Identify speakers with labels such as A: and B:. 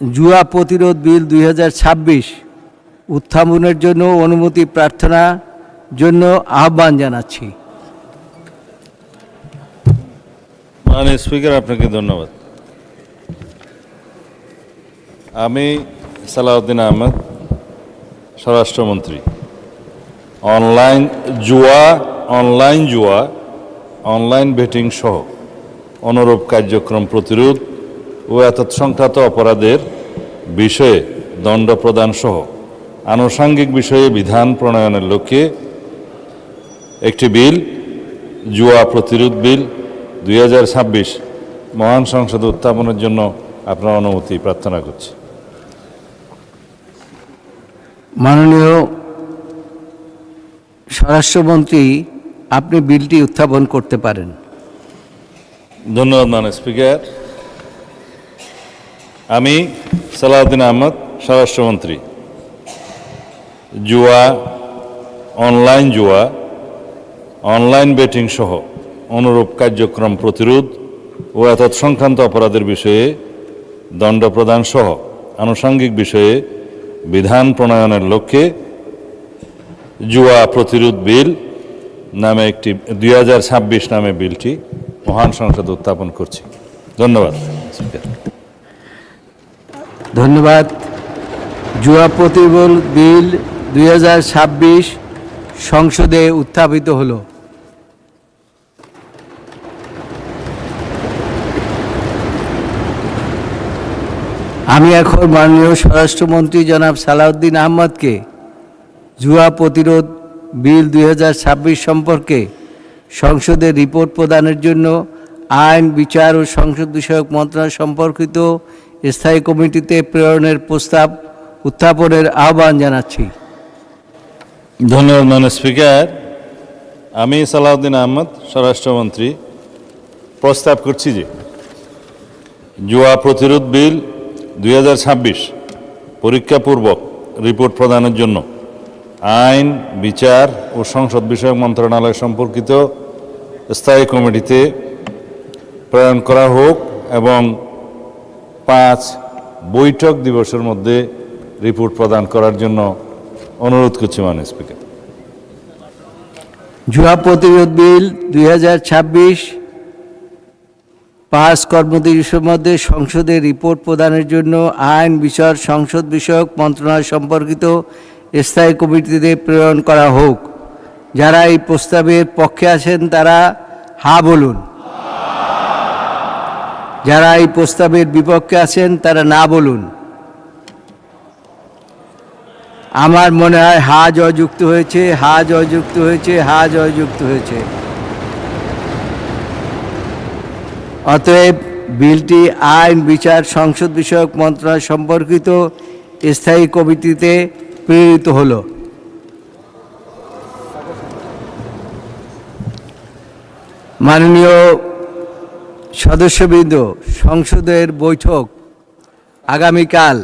A: জুয়া প্রতিরোধ বিল 2026 উত্থাপনের জন্য অনুমতি প্রার্থনার জন্য আহ্বান জানাচ্ছি।
B: মাননীয় স্পিকার, আপনাকে ধন্যবাদ। আমি সালাউদ্দিন আহমেদ, স্বরাষ্ট্রমন্ত্রী, অনলাইন জুয়া, অনলাইন বেটিং সহ অনুরূপ কার্যক্রম প্রতিরোধ ও এতৎসংক্রান্ত অপরাধের বিষয়ে দণ্ড প্রদান সহ আনুষঙ্গিক বিষয়ে বিধান প্রণয়নের লক্ষ্যে একটি বিল, জুয়া প্রতিরোধ বিল 2026 মহান সংসদে উত্থাপনের জন্য আপনার অনুমতি প্রার্থনা করছি।
A: মাননীয় স্বরাষ্ট্রমন্ত্রী, আপনি বিলটি উত্থাপন করতে পারেন।
B: ধন্যবাদ মাননীয় স্পিকার। আমি সালাউদ্দিন আহমেদ, স্বরাষ্ট্রমন্ত্রী, জুয়া, অনলাইন বেটিং সহ অনুরূপ কার্যক্রম প্রতিরোধ ও এতৎসংক্রান্ত অপরাধের বিষয়ে দণ্ড প্রদান সহ আনুষঙ্গিক বিষয়ে বিধান প্রণয়নের লক্ষ্যে জুয়া প্রতিরোধ বিল নামে একটি 2026 নামে বিলটি মহান সংসদে উত্থাপন করছি। ধন্যবাদ স্পিকার।
A: ধন্যবাদ। জুয়া প্রতিরোধ বিল 2026 সংসদে উত্থাপিত হলো। আমি এখন মাননীয় স্বরাষ্ট্রমন্ত্রী জনাব সালাউদ্দিন আহমদকে জুয়া প্রতিরোধ বিল 2026 সম্পর্কে সংসদে রিপোর্ট প্রদানের জন্য আইন, বিচার ও সংসদ বিষয়ক মন্ত্রণালয় সম্পর্কিত স্থায়ী কমিটিতে প্রেরণের প্রস্তাব উত্থাপনের আহ্বান জানাচ্ছি।
B: ধন্যবাদ মাননীয় স্পিকার। আমি সালাউদ্দিন আহমদ, স্বরাষ্ট্রমন্ত্রী, প্রস্তাব করছি যে জুয়া প্রতিরোধ বিল 2026 পরীক্ষাপূর্বক রিপোর্ট প্রদানের জন্য আইন, বিচার ও সংসদ বিষয়ক মন্ত্রণালয় সম্পর্কিত স্থায়ী কমিটিতে প্রেরণ করা হোক এবং 5 বৈঠক দিবসের মধ্যে রিপোর্ট প্রদান করার জন্য অনুরোধ করছি মাননীয় স্পিকার।
A: জুয়া প্রতিরোধ বিল 2026 5 কর্মদিবসের মধ্যে সংসদে রিপোর্ট প্রদানের জন্য আইন, বিচার, সংসদ বিষয়ক মন্ত্রণালয় সম্পর্কিত স্থায়ী কমিটিতে প্রেরণ করা হোক। যারা এই প্রস্তাবের পক্ষে আছেন তারা হা বলুন। যারা এই প্রস্তাবের বিপক্ষে আছেন তারা না বলুন। আমার মনে হয় হা জয়যুক্ত হয়েছে, হা জয়যুক্ত হয়েছে, হা জয়যুক্ত হয়েছে। অতএব বিলটি আইন, বিচার, সংসদ বিষয়ক মন্ত্রণালয় সম্পর্কিত স্থায়ী কমিটিতে প্রেরিত হল। মাননীয় সদস্যবৃন্দ, সংসদের বৈঠক আগামীকাল